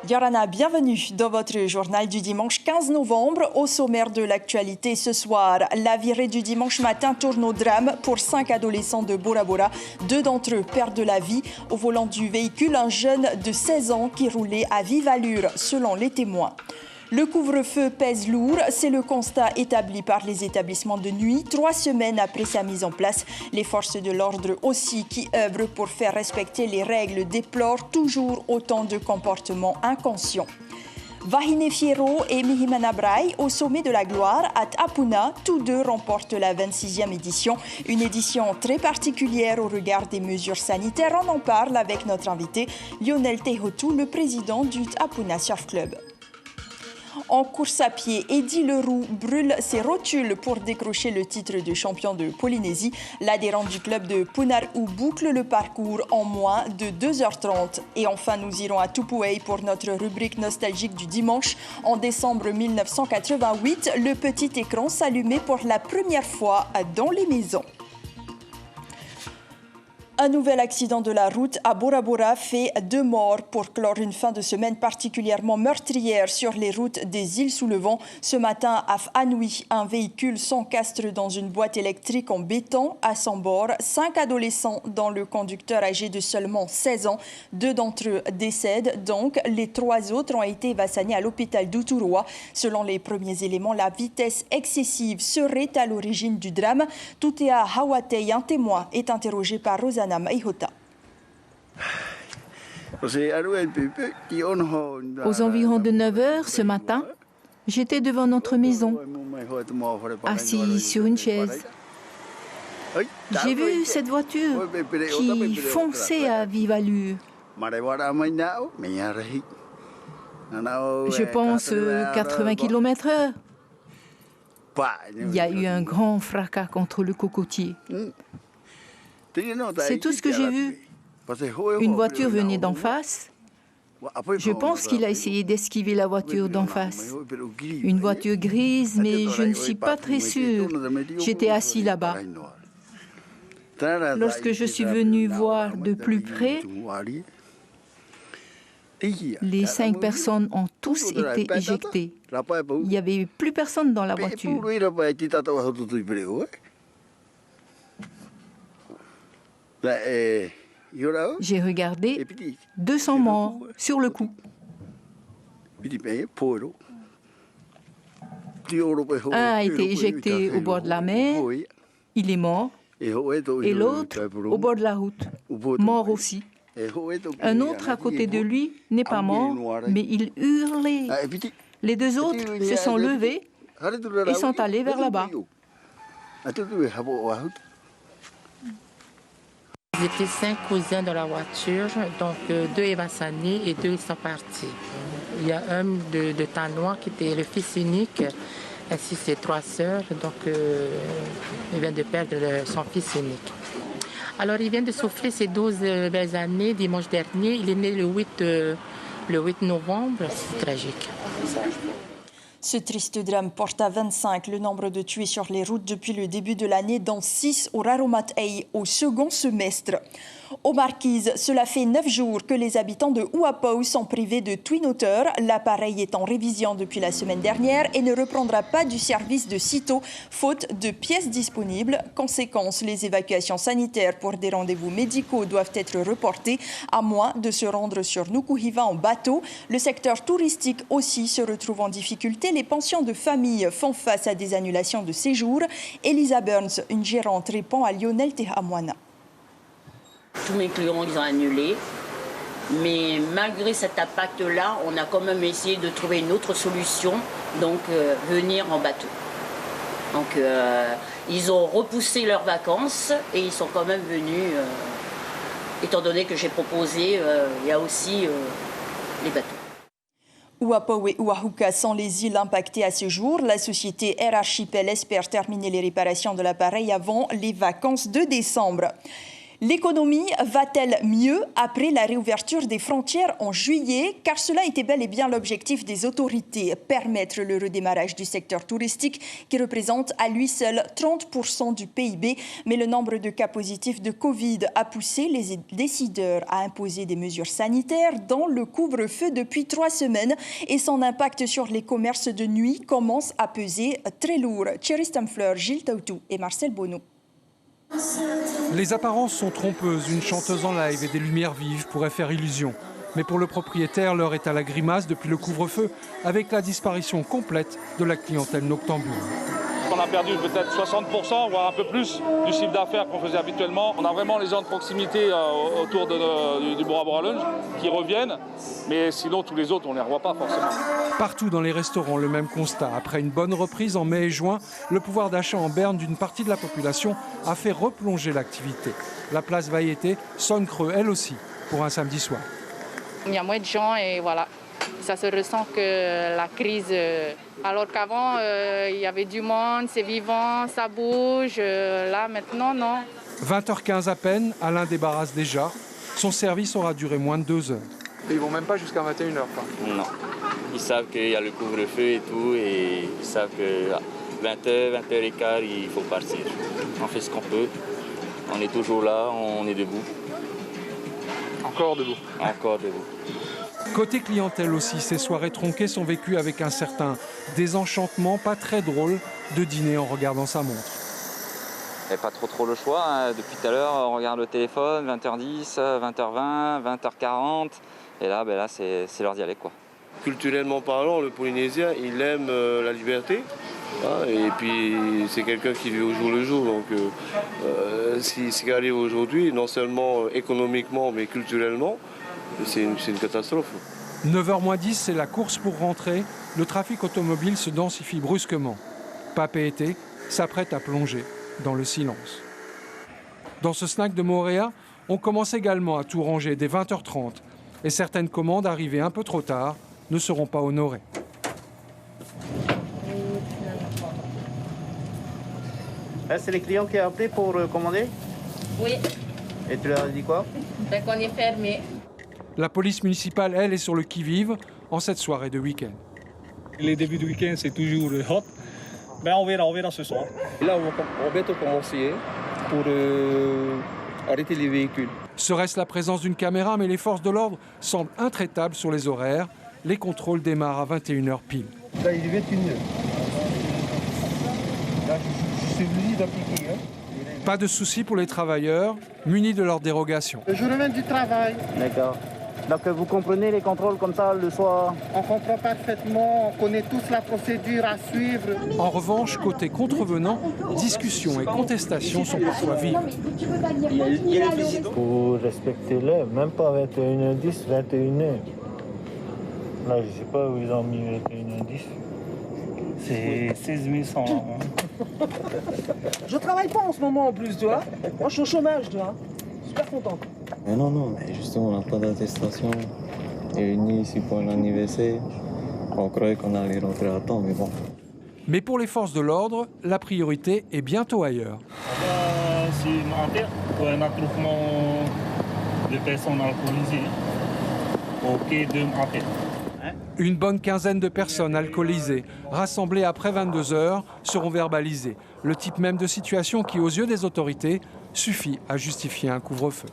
Yorana, bienvenue dans votre journal du dimanche 15 novembre. Au sommaire de l'actualité ce soir, la virée du dimanche matin tourne au drame pour 5 adolescents de Bora Bora. 2 d'entre eux perdent la vie. Au volant du véhicule, un jeune de 16 ans qui roulait à vive allure, selon les témoins. Le couvre-feu pèse lourd, c'est le constat établi par les établissements de nuit 3 semaines après sa mise en place. Les forces de l'ordre aussi qui œuvrent pour faire respecter les règles déplorent toujours autant de comportements inconscients. Vahine Fierro et Mihimana Brai au sommet de la gloire à Apuna, tous deux remportent la 26e édition. Une édition très particulière au regard des mesures sanitaires. On en parle avec notre invité Lionel Tehotou, le président du Apuna Surf Club. En course à pied, Eddie Leroux brûle ses rotules pour décrocher le titre de champion de Polynésie. L'adhérent du club de Punar'u boucle le parcours en moins de 2h30. Et enfin, nous irons à Tupuai pour notre rubrique nostalgique du dimanche. En décembre 1988, le petit écran s'allumait pour la première fois dans les maisons. Un nouvel accident de la route à Bora Bora fait 2 morts pour clore une fin de semaine particulièrement meurtrière sur les routes des îles sous le vent. Ce matin, à Anhui, un véhicule s'encastre dans une boîte électrique en béton à son bord. 5 adolescents, dont le conducteur âgé de seulement 16 ans. 2 d'entre eux décèdent, donc les 3 autres ont été évacués à l'hôpital d'Uturoa. Selon les premiers éléments, la vitesse excessive serait à l'origine du drame. Tutea Hawatei, un témoin, est interrogé par Rosanna Maihota. Aux environs de 9 h ce matin, j'étais devant notre maison, assis sur une chaise. J'ai vu cette voiture qui fonçait à vive allure. Je pense 80 km/h. Il y a eu un grand fracas contre le cocotier. C'est tout ce que j'ai vu. Une voiture venait d'en face. Je pense qu'il a essayé d'esquiver la voiture d'en face. Une voiture grise, mais je ne suis pas très sûre. J'étais assis là-bas. Lorsque je suis venu voir de plus près, les 5 personnes ont tous été éjectées. Il n'y avait plus personne dans la voiture. J'ai regardé 200 morts sur le coup. Un a été éjecté au bord de la mer, il est mort, et l'autre au bord de la route, mort aussi. Un autre à côté de lui n'est pas mort, mais il hurlait. Les 2 autres se sont levés et sont allés vers là-bas. Ils étaient 5 cousins dans la voiture, donc 2 évacués et 2 sont partis. Il y a un de Tanois qui était le fils unique, ainsi ses 3 sœurs, donc il vient de perdre son fils unique. Alors il vient de souffler ses 12 belles années dimanche dernier, il est né le 8 novembre, c'est tragique. Ce triste drame porte à 25 le nombre de tués sur les routes depuis le début de l'année, dont 6 au Raromatei au second semestre. Aux Marquises, cela fait 9 jours que les habitants de Uapau sont privés de Twin Otter. L'appareil est en révision depuis la semaine dernière et ne reprendra pas du service de sitôt, faute de pièces disponibles. Conséquence, les évacuations sanitaires pour des rendez-vous médicaux doivent être reportées, à moins de se rendre sur Nukuhiva en bateau. Le secteur touristique aussi se retrouve en difficulté. Les pensions de famille font face à des annulations de séjour. Elisa Burns, une gérante, répond à Lionel Tehamwana. Tous mes clients, ils ont annulé. Mais malgré cet impact-là, on a quand même essayé de trouver une autre solution, donc venir en bateau. Donc ils ont repoussé leurs vacances et ils sont quand même venus, étant donné que j'ai proposé, il y a aussi les bateaux. Uapau et Uahuka sont les îles impactées à ce jour. La société Air Archipel espère terminer les réparations de l'appareil avant les vacances de décembre. L'économie va-t-elle mieux après la réouverture des frontières en juillet? Car cela était bel et bien l'objectif des autorités, permettre le redémarrage du secteur touristique qui représente à lui seul 30% du PIB. Mais le nombre de cas positifs de Covid a poussé les décideurs à imposer des mesures sanitaires dans le couvre-feu depuis 3 semaines et son impact sur les commerces de nuit commence à peser très lourd. Thierry Stamfleur, Gilles Tautou et Marcel Bonneau. Les apparences sont trompeuses. Une chanteuse en live et des lumières vives pourraient faire illusion. Mais pour le propriétaire, l'heure est à la grimace depuis le couvre-feu, avec la disparition complète de la clientèle noctambule. On a perdu peut-être 60%, voire un peu plus du chiffre d'affaires qu'on faisait habituellement. On a vraiment les gens de proximité autour du Bora Bora Lounge qui reviennent, mais sinon tous les autres, on ne les revoit pas forcément. Partout dans les restaurants, le même constat. Après une bonne reprise en mai et juin, le pouvoir d'achat en berne d'une partie de la population a fait replonger l'activité. La place Vailleté sonne creux, elle aussi, pour un samedi soir. Il y a moins de gens et voilà, ça se ressent que la crise... Alors qu'avant, il y avait du monde, c'est vivant, ça bouge. Là, maintenant, non. 20h15 à peine, Alain débarrasse déjà. Son service aura duré moins de 2 heures. Ils vont même pas jusqu'à 21h, quoi. Non. Ils savent qu'il y a le couvre-feu et tout, et ils savent que 20h, 20h15, il faut partir. On fait ce qu'on peut. On est toujours là, on est debout. Encore debout. Encore debout. Côté clientèle aussi, ces soirées tronquées sont vécues avec un certain désenchantement, pas très drôle, de dîner en regardant sa montre. Il n'y a pas trop le choix. Hein. Depuis tout à l'heure, on regarde le téléphone, 20h10, 20h20, 20h40. Et là, c'est l'heure d'y aller, quoi. Culturellement parlant, le Polynésien, il aime la liberté. Hein, et puis, c'est quelqu'un qui vit au jour le jour. Donc, ce qui arrive aujourd'hui, non seulement économiquement, mais culturellement, c'est une catastrophe. 9h moins 10, c'est la course pour rentrer. Le trafic automobile se densifie brusquement. Papeete s'apprête à plonger dans le silence. Dans ce snack de Moorea, on commence également à tout ranger dès 20h30. Et certaines commandes arrivées un peu trop tard ne seront pas honorées. C'est les clients qui ont appelé pour commander? Oui. Et tu leur as dit quoi? Qu'on est fermé. La police municipale, elle, est sur le qui-vive en cette soirée de week-end. Les débuts de week-end, c'est toujours hot. On verra ce soir. Là, on va bientôt commencer pour arrêter les véhicules. Serait-ce la présence d'une caméra, mais les forces de l'ordre semblent intraitables sur les horaires. Les contrôles démarrent à 21h pile. Là, il est 21h. Là, je suis obligé d'appliquer. Pas de souci pour les travailleurs, munis de leur dérogation. Je reviens du travail. D'accord. Donc vous comprenez les contrôles comme ça le soir? On comprend parfaitement, on connaît tous la procédure à suivre. En revanche, côté contrevenants, discussions et contestations sont parfois vives. Il faut respecter l'heure, même pas 21h10, 21h. Là, je ne sais pas où ils ont mis 21h10. C'est 16 100. Je travaille pas en ce moment en plus, tu vois. Moi, je suis au chômage, tu vois. Super content. Mais non, mais justement, on n'a pas d'attestation. On est venus ici pour un anniversaire. On croyait qu'on allait rentrer à temps, mais bon. Mais pour les forces de l'ordre, la priorité est bientôt ailleurs. C'est une affaire pour un attroupement de personnes alcoolisées au quai de Maté. Une bonne quinzaine de personnes alcoolisées, rassemblées après 22 heures, seront verbalisées. Le type même de situation qui, aux yeux des autorités, suffit à justifier un couvre-feu.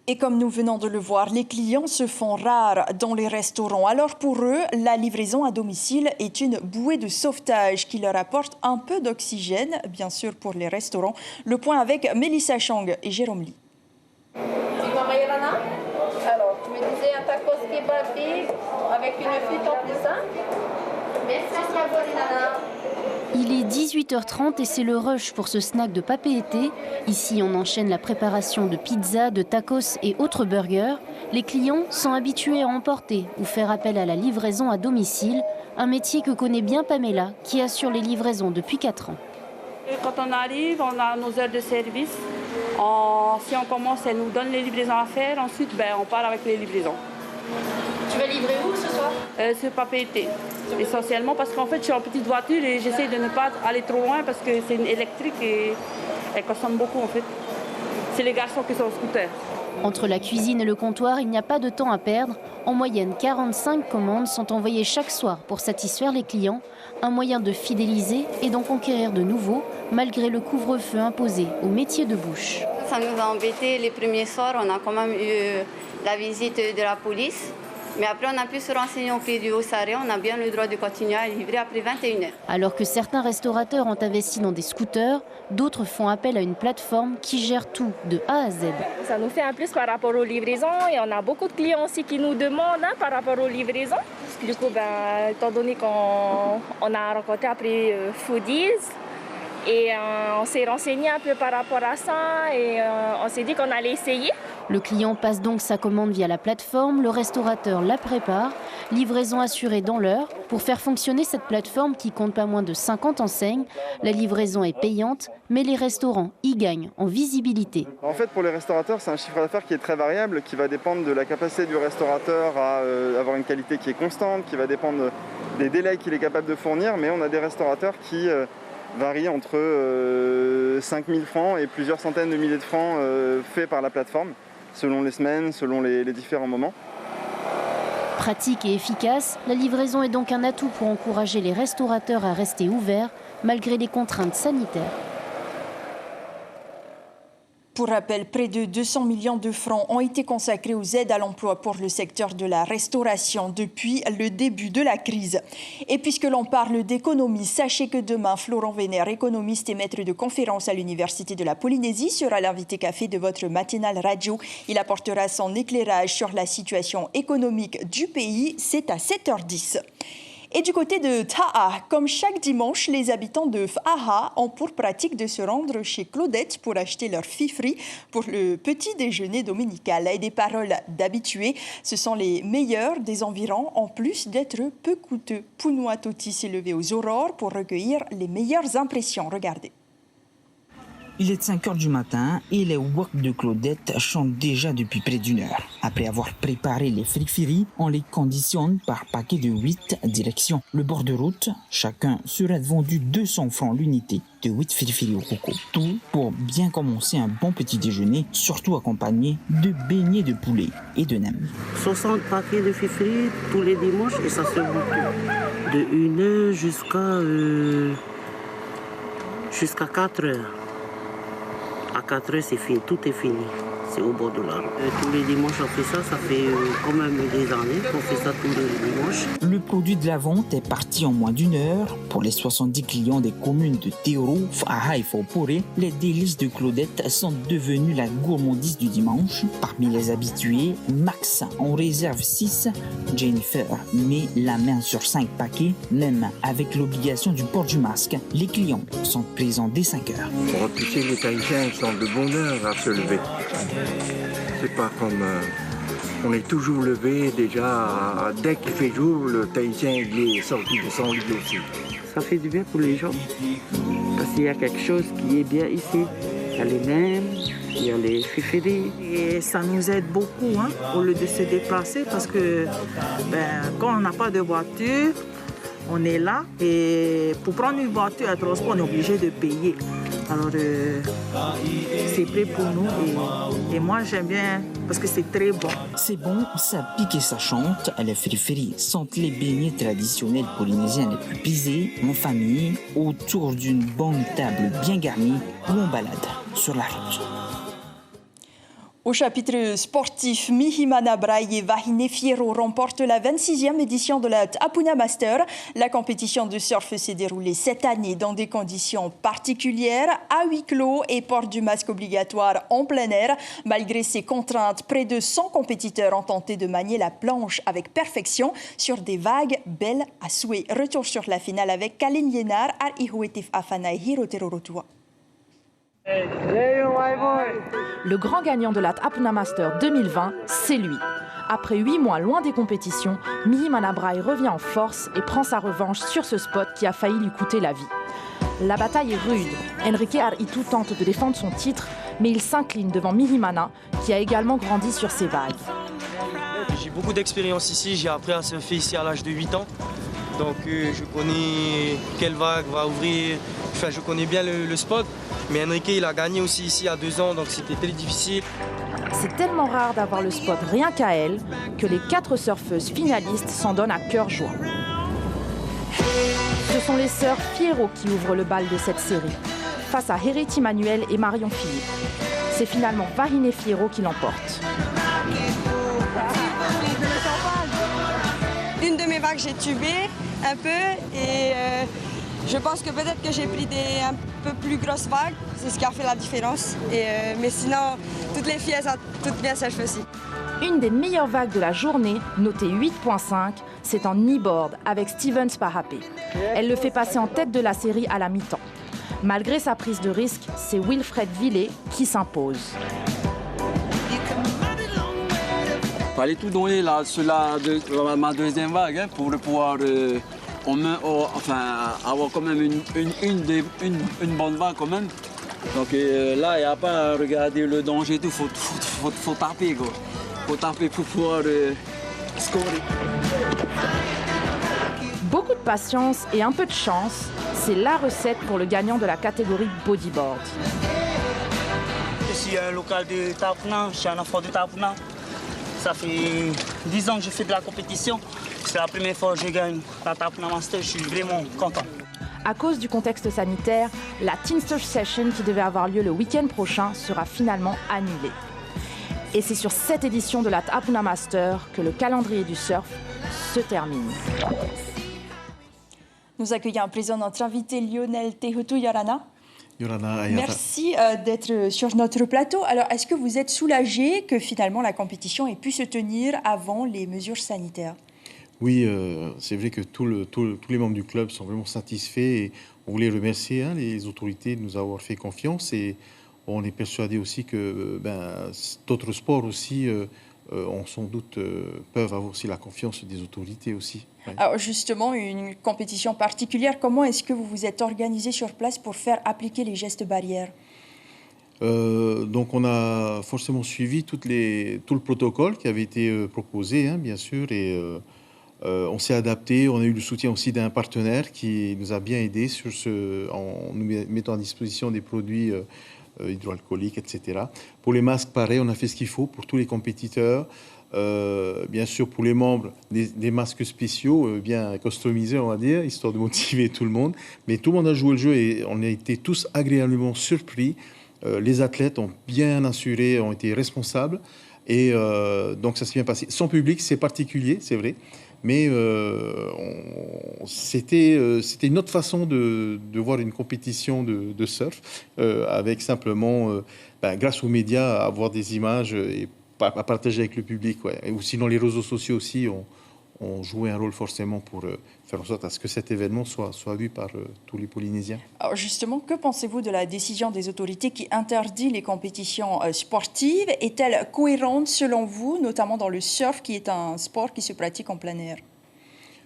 Et comme nous venons de le voir, les clients se font rares dans les restaurants. Alors pour eux, la livraison à domicile est une bouée de sauvetage qui leur apporte un peu d'oxygène, bien sûr pour les restaurants. Le point avec Mélissa Chang et Jérôme Lee. Alors, tu me disais un tacos kebab avec une frite en plus, hein? Merci, Nana. Il est 18h30 et c'est le rush pour ce snack de Papeete. Ici, on enchaîne la préparation de pizzas, de tacos et autres burgers. Les clients sont habitués à emporter ou faire appel à la livraison à domicile, un métier que connaît bien Pamela, qui assure les livraisons depuis 4 ans. Et quand on arrive, on a nos heures de service. Si on commence, elle nous donne les livraisons à faire. Ensuite, on part avec les livraisons. Tu vas livrer où ce soir? C'est Papeete. Essentiellement parce qu'en fait, je suis en petite voiture et j'essaie de ne pas aller trop loin parce que c'est une électrique et elle consomme beaucoup en fait. c'est les garçons qui sont au scooter. Entre la cuisine et le comptoir, il n'y a pas de temps à perdre. En moyenne, 45 commandes sont envoyées chaque soir pour satisfaire les clients. Un moyen de fidéliser et d'en conquérir de nouveaux, malgré le couvre-feu imposé au métier de bouche. Ça nous a embêtés les premiers soirs. On a quand même eu la visite de la police. Mais après, on a pu se renseigner auprès du Haut-Saré. On a bien le droit de continuer à livrer après 21h. Alors que certains restaurateurs ont investi dans des scooters, d'autres font appel à une plateforme qui gère tout de A à Z. Ça nous fait un plus par rapport aux livraisons et on a beaucoup de clients aussi qui nous demandent par rapport aux livraisons. Du coup, étant donné qu'on a rencontré après Foodies et on s'est renseigné un peu par rapport à ça et on s'est dit qu'on allait essayer. Le client passe donc sa commande via la plateforme, le restaurateur la prépare, livraison assurée dans l'heure. Pour faire fonctionner cette plateforme qui compte pas moins de 50 enseignes, la livraison est payante, mais les restaurants y gagnent en visibilité. En fait, pour les restaurateurs, c'est un chiffre d'affaires qui est très variable, qui va dépendre de la capacité du restaurateur à avoir une qualité qui est constante, qui va dépendre des délais qu'il est capable de fournir, mais on a des restaurateurs qui varient entre 5 000 francs et plusieurs centaines de milliers de francs faits par la plateforme, selon les semaines, selon les différents moments. Pratique et efficace, la livraison est donc un atout pour encourager les restaurateurs à rester ouverts malgré les contraintes sanitaires. Pour rappel, près de 200 millions de francs ont été consacrés aux aides à l'emploi pour le secteur de la restauration depuis le début de la crise. Et puisque l'on parle d'économie, sachez que demain, Florent Vénère, économiste et maître de conférence à l'Université de la Polynésie, sera l'invité café de votre matinale radio. Il apportera son éclairage sur la situation économique du pays. C'est à 7h10. Et du côté de Ta'a, comme chaque dimanche, les habitants de F'aha ont pour pratique de se rendre chez Claudette pour acheter leur fifri pour le petit déjeuner dominical. Et des paroles d'habitués, ce sont les meilleurs des environs, en plus d'être peu coûteux. Pounoua Toti s'est levé aux aurores pour recueillir les meilleures impressions. Regardez. Il est 5h du matin et les wok de Claudette chantent déjà depuis près d'une heure. Après avoir préparé les frifiris, on les conditionne par paquet de 8 direction le bord de route. Chacun serait vendu 200 francs l'unité de 8 frifiris au coco. Tout pour bien commencer un bon petit déjeuner, surtout accompagné de beignets de poulet et de nem. 60 paquets de frifiris tous les dimanches et ça se vend de 1h jusqu'à 4h. À 4h, c'est fini, tout est fini. C'est au bord de la route. Tous les dimanches, on fait ça. Ça fait quand même des années qu'on fait ça tous les dimanches. Le produit de la vente est parti en moins d'une heure. Pour les 70 clients des communes de Teoro, F'aha et Faupore, les délices de Claudette sont devenues la gourmandise du dimanche. Parmi les habitués, Max en réserve 6. Jennifer met la main sur 5 paquets, même avec l'obligation du port du masque. Les clients sont présents dès 5 heures. Bon, tu sais, les Tahitiens sont de bonne heure à se lever. C'est pas comme... on est toujours levé déjà. Dès qu'il fait jour, le Tahitien il est sorti de son lit aussi. Ça fait du bien pour les gens. Parce qu'il y a quelque chose qui est bien ici. Il y a les nems, il y a les fifiris. Et ça nous aide beaucoup au lieu de se déplacer parce que quand on n'a pas de voiture, on est là et pour prendre une voiture à transport, on est obligé de payer. Alors, c'est prêt pour nous et moi, j'aime bien parce que c'est très bon. C'est bon, ça pique et ça chante. Les frifiris sont les beignets traditionnels polynésiens les plus pisés, en famille, autour d'une bonne table bien garnie ou en balade sur la route. Au chapitre sportif, Mihimana Braille et Vahine Fierro remportent la 26e édition de la Apuna Master. La compétition de surf s'est déroulée cette année dans des conditions particulières, à huis clos et port du masque obligatoire en plein air. Malgré ces contraintes, près de 100 compétiteurs ont tenté de manier la planche avec perfection sur des vagues belles à souhait. Retour sur la finale avec Kalin Yenar, Ar-Ihuetif Afanai Hiroterorotua. Le grand gagnant de la Apuna Master 2020, c'est lui. Après 8 mois loin des compétitions, Mihimana Braille revient en force et prend sa revanche sur ce spot qui a failli lui coûter la vie. La bataille est rude. Enrique Aritu tente de défendre son titre, mais il s'incline devant Mihimana, qui a également grandi sur ses vagues. J'ai beaucoup d'expérience ici, j'ai appris à surfer ici à l'âge de 8 ans. Donc je connais quelle vague va ouvrir, Enfin, je connais bien le spot, mais Enrique, il a gagné aussi ici il y a 2 ans, donc c'était très difficile. C'est tellement rare d'avoir le spot rien qu'à elle que les 4 surfeuses finalistes s'en donnent à cœur joie. Ce sont les sœurs Fierro qui ouvrent le bal de cette série, face à Hériti Manuel et Marion Philippe. C'est finalement Vahine Fierro qui l'emporte. Une de mes vagues, j'ai tubé un peu et je pense que peut-être que j'ai pris des un peu plus grosses vagues. C'est ce qui a fait la différence. Mais sinon, toutes les filles, elles ont toutes bien surfé. Une des meilleures vagues de la journée, notée 8.5, c'est en kneeboard avec Stevens Parapé. Elle le fait passer en tête de la série à la mi-temps. Malgré sa prise de risque, c'est Wilfred Villet qui s'impose. Il fallait tout donner là, ma deuxième vague hein, pour pouvoir avoir quand même une bonne vague quand même. Donc là, il n'y a pas à regarder le danger, il faut taper quoi. Faut taper pour pouvoir scorer. Beaucoup de patience et un peu de chance, c'est la recette pour le gagnant de la catégorie bodyboard. Je suis un local de Tapuna, je suis un enfant de Tapuna. Ça fait 10 ans que je fais de la compétition. C'est la première fois que je gagne la Tapuna Master, je suis vraiment content. À cause du contexte sanitaire, la Teen Surf Session qui devait avoir lieu le week-end prochain sera finalement annulée. Et c'est sur cette édition de la Tapuna Master que le calendrier du surf se termine. Nous accueillons à présent notre invité Lionel Tehutu Yorana. Merci d'être sur notre plateau. Alors, est-ce que vous êtes soulagé que finalement la compétition ait pu se tenir avant les mesures sanitaires? Oui, c'est vrai que tous les membres du club sont vraiment satisfaits et on voulait remercier les autorités de nous avoir fait confiance et on est persuadé aussi que d'autres sports aussi sans doute peuvent avoir aussi la confiance des autorités aussi. Ouais. Alors justement, une compétition particulière, comment est-ce que vous vous êtes organisé sur place pour faire appliquer les gestes barrières? Donc on a forcément suivi tout le protocole qui avait été proposé, bien sûr, et on s'est adapté. On a eu le soutien aussi d'un partenaire qui nous a bien aidés en nous mettant à disposition des produits hydroalcooliques, etc. Pour les masques, pareil, on a fait ce qu'il faut pour tous les compétiteurs. Bien sûr, pour les membres, des masques spéciaux, bien customisés, on va dire, histoire de motiver tout le monde. Mais tout le monde a joué le jeu et on a été tous agréablement surpris. Les athlètes ont bien assuré, ont été responsables. Et donc, ça s'est bien passé. Sans public, c'est particulier, c'est vrai. Mais c'était une autre façon de voir une compétition de surf, avec simplement, grâce aux médias, avoir des images et à partager avec le public. Ouais. Et sinon, les réseaux sociaux aussi ont joué un rôle forcément pour faire en sorte à ce que cet événement soit vu par tous les Polynésiens. Alors justement, que pensez-vous de la décision des autorités qui interdit les compétitions sportives? Est-elle cohérente selon vous, notamment dans le surf, qui est un sport qui se pratique en plein air?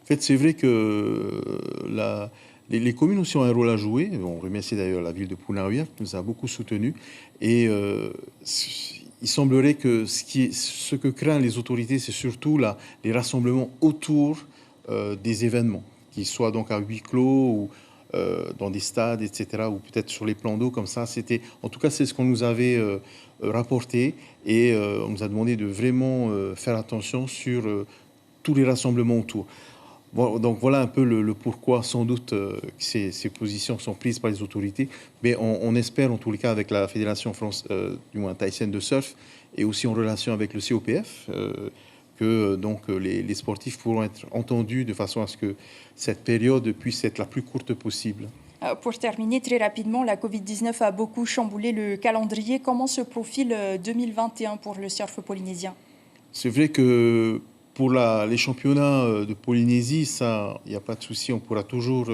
En fait, c'est vrai que les communes aussi ont un rôle à jouer. On remercie d'ailleurs la ville de Punaoia qui nous a beaucoup soutenus. Et il semblerait que ce que craignent les autorités, c'est surtout les rassemblements autour des événements, qu'ils soient donc à huis clos ou dans des stades, etc., ou peut-être sur les plans d'eau comme ça. En tout cas, c'est ce qu'on nous avait rapporté et on nous a demandé de vraiment faire attention sur tous les rassemblements autour. Bon, donc voilà un peu le pourquoi, sans doute, ces positions sont prises par les autorités. Mais on espère, en tous les cas, avec la Fédération du moins thaïsienne de surf, et aussi en relation avec le COPF, que donc, les sportifs pourront être entendus de façon à ce que cette période puisse être la plus courte possible. Pour terminer très rapidement, la Covid-19 a beaucoup chamboulé le calendrier. Comment se profile 2021 pour le surf polynésien? C'est vrai que pour les championnats de Polynésie, ça, il n'y a pas de souci, on pourra toujours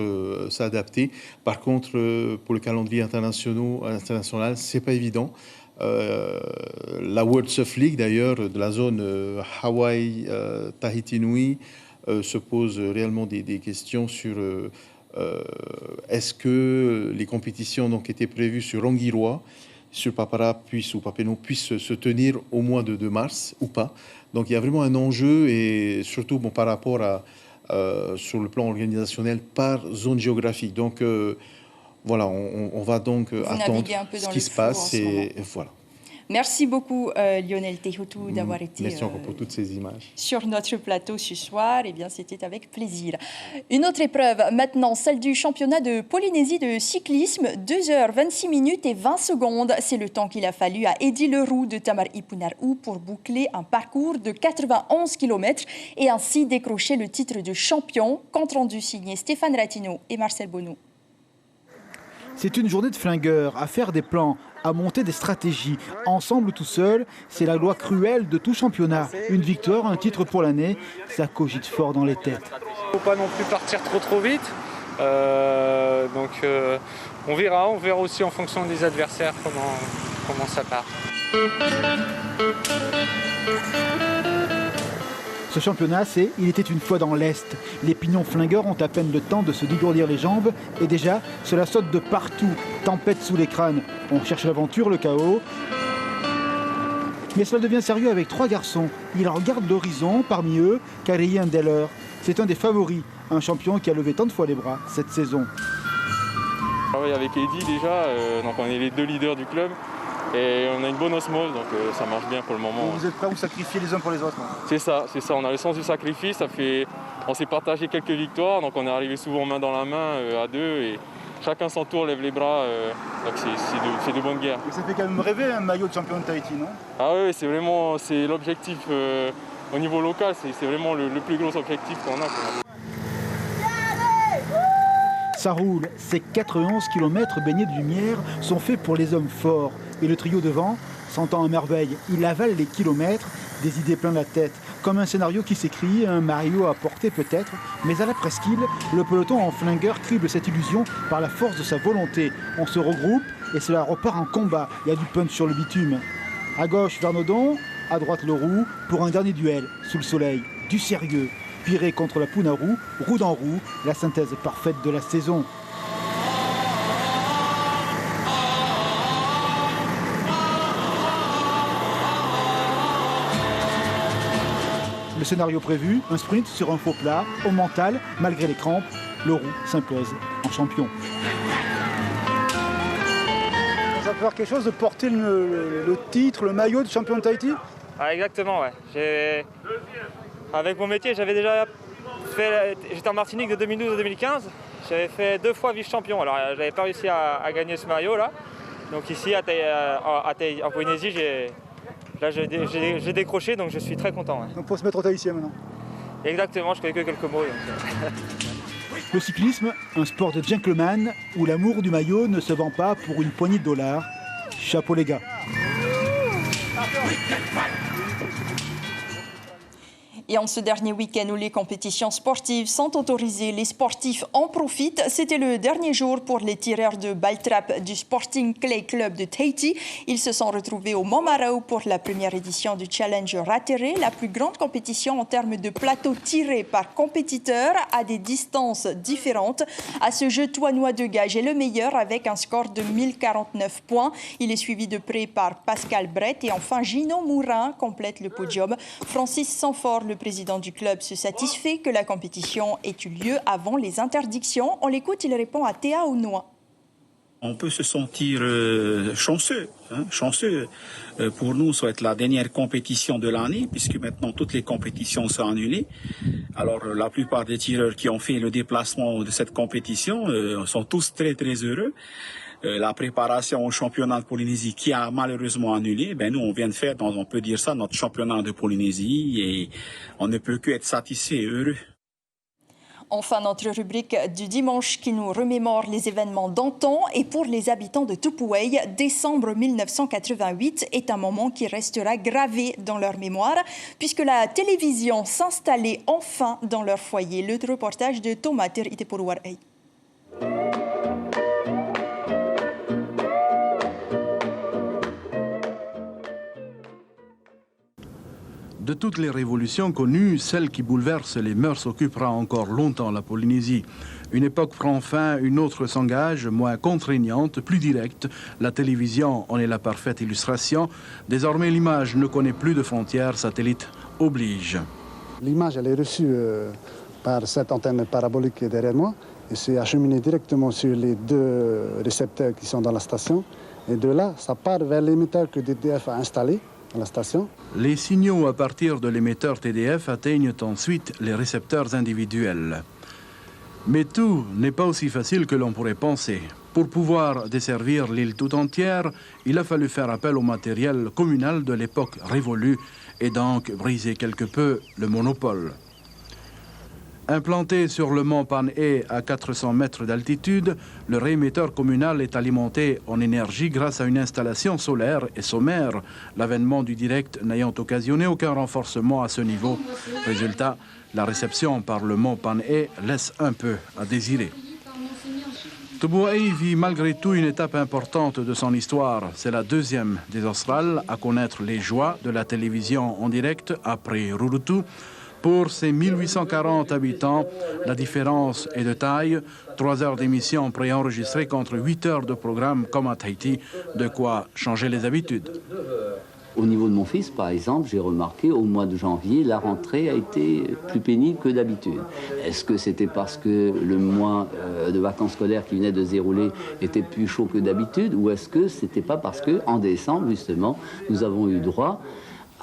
s'adapter. Par contre, pour le calendrier international, c'est pas évident. La World Surf League, d'ailleurs, de la zone Hawaï, Tahiti Nui, se pose réellement des questions sur est-ce que les compétitions donc, étaient prévues sur Rangiroa, sur Papara ou Papeete puissent se tenir au mois de mars ou pas. Donc il y a vraiment un enjeu et surtout par rapport sur le plan organisationnel par zone géographique. Donc voilà, on va donc attendre ce qui se passe et voilà. Merci beaucoup Lionel Tehutu d'avoir été merci encore pour toutes ces images. Sur notre plateau ce soir. Eh bien, c'était avec plaisir. Une autre épreuve maintenant, celle du championnat de Polynésie de cyclisme. 2h26 minutes et 20 secondes. C'est le temps qu'il a fallu à Eddie Leroux de Tamar Ipunaru pour boucler un parcours de 91 km et ainsi décrocher le titre de champion. Compte rendu signé Stéphane Ratino et Marcel Bonneau. C'est une journée de flingueurs, à faire des plans, à monter des stratégies. Ensemble ou tout seul, c'est la loi cruelle de tout championnat. Une victoire, un titre pour l'année, ça cogite fort dans les têtes. Il ne faut pas non plus partir trop vite. On verra aussi en fonction des adversaires comment ça part. Ce championnat, c'est « Il était une fois dans l'Est ». Les pignons flingueurs ont à peine le temps de se dégourdir les jambes et déjà, cela saute de partout, tempête sous les crânes. On cherche l'aventure, le chaos. Mais cela devient sérieux avec 3 garçons. Ils regardent l'horizon, parmi eux, Karien Deller. C'est un des favoris, un champion qui a levé tant de fois les bras cette saison. Oui, avec Eddie déjà, donc on est les 2 leaders du club. Et on a une bonne osmose, donc ça marche bien pour le moment. Vous êtes prêts à vous sacrifier les uns pour les autres? C'est ça, on a le sens du sacrifice, on s'est partagé quelques victoires, donc on est arrivé souvent main dans la main à 2 et chacun son tour lève les bras, donc c'est de bonnes guerres. Et ça fait quand même rêver un maillot de champion de Tahiti, non? Ah oui, c'est l'objectif au niveau local, c'est vraiment le plus gros objectif qu'on a. Ça roule, ces 91 km baignés de lumière sont faits pour les hommes forts. Et le trio devant s'entend à merveille. Il avale les kilomètres, des idées plein la tête. Comme un scénario qui s'écrit, un Mario à porter peut-être. Mais à la presqu'île, le peloton en flingueur crible cette illusion par la force de sa volonté. On se regroupe et cela repart en combat. Il y a du punch sur le bitume. À gauche, Vernodon, à droite, Leroux, pour un dernier duel, sous le soleil. Du sérieux. Piré contre la Punaru, roue dans roue, la synthèse parfaite de la saison. Le scénario prévu, un sprint sur un faux plat, au mental, malgré les crampes, Leroux s'impose en champion. Ça peut faire quelque chose de porter le titre, le maillot de champion de Tahiti? Ah, exactement, ouais. Avec mon métier, j'avais déjà fait. J'étais en Martinique de 2012 à 2015. J'avais fait 2 fois vice-champion. Alors, j'avais pas réussi à gagner ce maillot-là. Donc, ici, en Polynésie, j'ai décroché, donc je suis très content. Ouais. Donc, il faut se mettre au tahitien maintenant. Exactement, je connais que quelques mots. Le cyclisme, un sport de gentleman où l'amour du maillot ne se vend pas pour une poignée de dollars. Chapeau, les gars. Et en ce dernier week-end où les compétitions sportives sont autorisées, les sportifs en profitent. C'était le dernier jour pour les tireurs de Baltrap du Sporting Clay Club de Tahiti. Ils se sont retrouvés au Montmarau pour la première édition du Challenge Rateré, la plus grande compétition en termes de plateaux tirés par compétiteurs à des distances différentes. À ce jeu, Toinois de Gage est le meilleur avec un score de 1049 points. Il est suivi de près par Pascal Brett et enfin Gino Mourin complète le podium. Francis Sanfort, le président du club, se satisfait que la compétition ait eu lieu avant les interdictions. On l'écoute, il répond à Théa Ounois. On peut se sentir chanceux. Chanceux. Pour nous, ça va être la dernière compétition de l'année, puisque maintenant toutes les compétitions sont annulées. Alors la plupart des tireurs qui ont fait le déplacement de cette compétition sont tous très très heureux. La préparation au championnat de Polynésie qui a malheureusement annulé, nous on vient de faire, on peut dire ça, notre championnat de Polynésie et on ne peut que être satisfait et heureux. Enfin, notre rubrique du dimanche qui nous remémore les événements d'antan. Et pour les habitants de Tupuai, décembre 1988 est un moment qui restera gravé dans leur mémoire puisque la télévision s'installait enfin dans leur foyer. Le reportage de Tomatir Itepuruarei. De toutes les révolutions connues, celle qui bouleverse les mœurs occupera encore longtemps la Polynésie. Une époque prend fin, une autre s'engage, moins contraignante, plus directe. La télévision en est la parfaite illustration. Désormais, l'image ne connaît plus de frontières, satellite oblige. L'image, elle est reçue par cette antenne parabolique derrière moi. et c'est acheminé directement sur les 2 récepteurs qui sont dans la station. Et de là, ça part vers l'émetteur que DTF a installé à la station. Les signaux à partir de l'émetteur TDF atteignent ensuite les récepteurs individuels. Mais tout n'est pas aussi facile que l'on pourrait penser. Pour pouvoir desservir l'île tout entière, il a fallu faire appel au matériel communal de l'époque révolue et donc briser quelque peu le monopole. Implanté sur le mont Pan-Hé à 400 mètres d'altitude, le réémetteur communal est alimenté en énergie grâce à une installation solaire et sommaire, l'avènement du direct n'ayant occasionné aucun renforcement à ce niveau. Résultat, la réception par le mont Pan-Hé laisse un peu à désirer. Tubouaï vit malgré tout une étape importante de son histoire. C'est la 2e des Australes à connaître les joies de la télévision en direct après Rurutu. Pour ses 1840 habitants, la différence est de taille. 3 heures d'émission préenregistrées contre 8 heures de programme comme à Tahiti, de quoi changer les habitudes. Au niveau de mon fils, par exemple, j'ai remarqué au mois de janvier, la rentrée a été plus pénible que d'habitude. Est-ce que c'était parce que le mois de vacances scolaires qui venait de se dérouler était plus chaud que d'habitude, ou est-ce que c'était pas parce qu'en décembre, justement, nous avons eu droit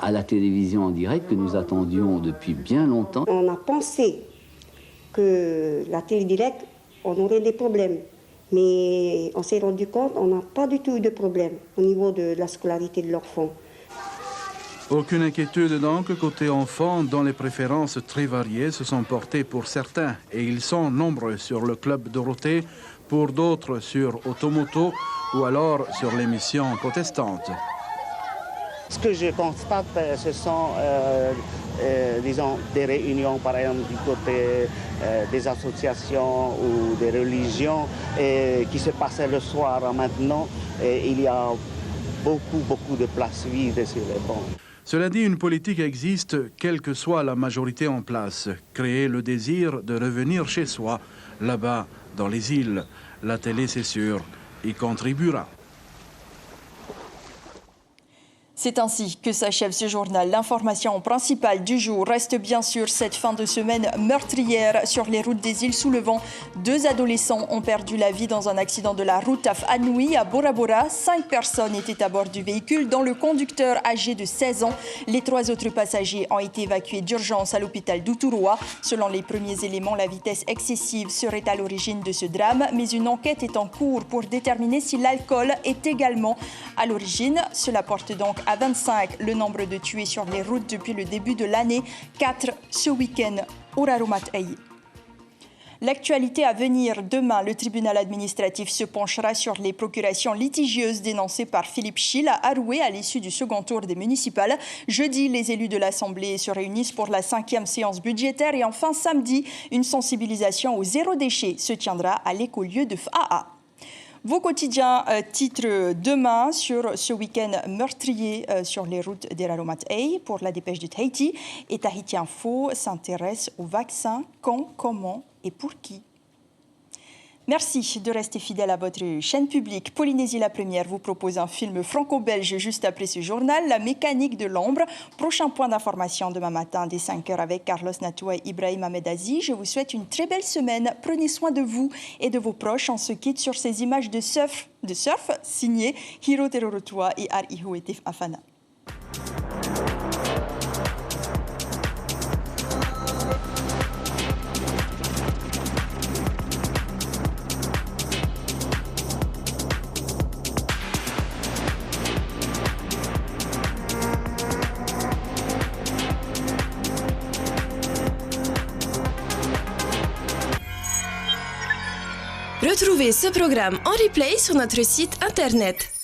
à la télévision en direct que nous attendions depuis bien longtemps? On a pensé que la télé directe, on aurait des problèmes. Mais on s'est rendu compte qu'on n'a pas du tout eu de problème au niveau de la scolarité de l'enfant. Aucune inquiétude donc côté enfants dont les préférences très variées se sont portées pour certains. Et ils sont nombreux sur le Club Dorothée, pour d'autres sur Automoto ou alors sur l'émission protestante. Ce que je constate, ce sont disons, des réunions, par exemple, du côté des associations ou des religions qui se passaient le soir maintenant. Et il y a beaucoup de places vides sur les bancs. Cela dit, une politique existe, quelle que soit la majorité en place. Créer le désir de revenir chez soi, là-bas, dans les îles. La télé, c'est sûr, y contribuera. C'est ainsi que s'achève ce journal. L'information principale du jour reste bien sûr cette fin de semaine meurtrière sur les routes des îles sous le vent. 2 adolescents ont perdu la vie dans un accident de la route Anui à Bora Bora. 5 personnes étaient à bord du véhicule, dont le conducteur âgé de 16 ans. Les 3 autres passagers ont été évacués d'urgence à l'hôpital d'Uturoa. Selon les premiers éléments, la vitesse excessive serait à l'origine de ce drame, mais une enquête est en cours pour déterminer si l'alcool est également à l'origine. Cela porte donc à 25 le nombre de tués sur les routes depuis le début de l'année, 4 ce week-end au Raromat-Ei. L'actualité à venir, demain, le tribunal administratif se penchera sur les procurations litigieuses dénoncées par Philippe Schill à Aroué à l'issue du second tour des municipales. Jeudi, les élus de l'Assemblée se réunissent pour la 5e séance budgétaire et enfin samedi, une sensibilisation au zéro déchet se tiendra à l'écolieu de Faa. Vos quotidiens titrent demain sur ce week-end meurtrier sur les routes des Raromat-Ei pour la dépêche de Tahiti. Et Tahiti Info s'intéresse au vaccin, quand, comment et pour qui. Merci de rester fidèle à votre chaîne publique. Polynésie la Première vous propose un film franco-belge juste après ce journal, La mécanique de l'ombre. Prochain point d'information demain matin dès 5h avec Carlos Natua et Ibrahim Ahmedazi. Je vous souhaite une très belle semaine. Prenez soin de vous et de vos proches. On se quitte sur ces images de surf signées Hiro Terorotua et Arihu Etif Afana. Retrouvez ce programme en replay sur notre site internet.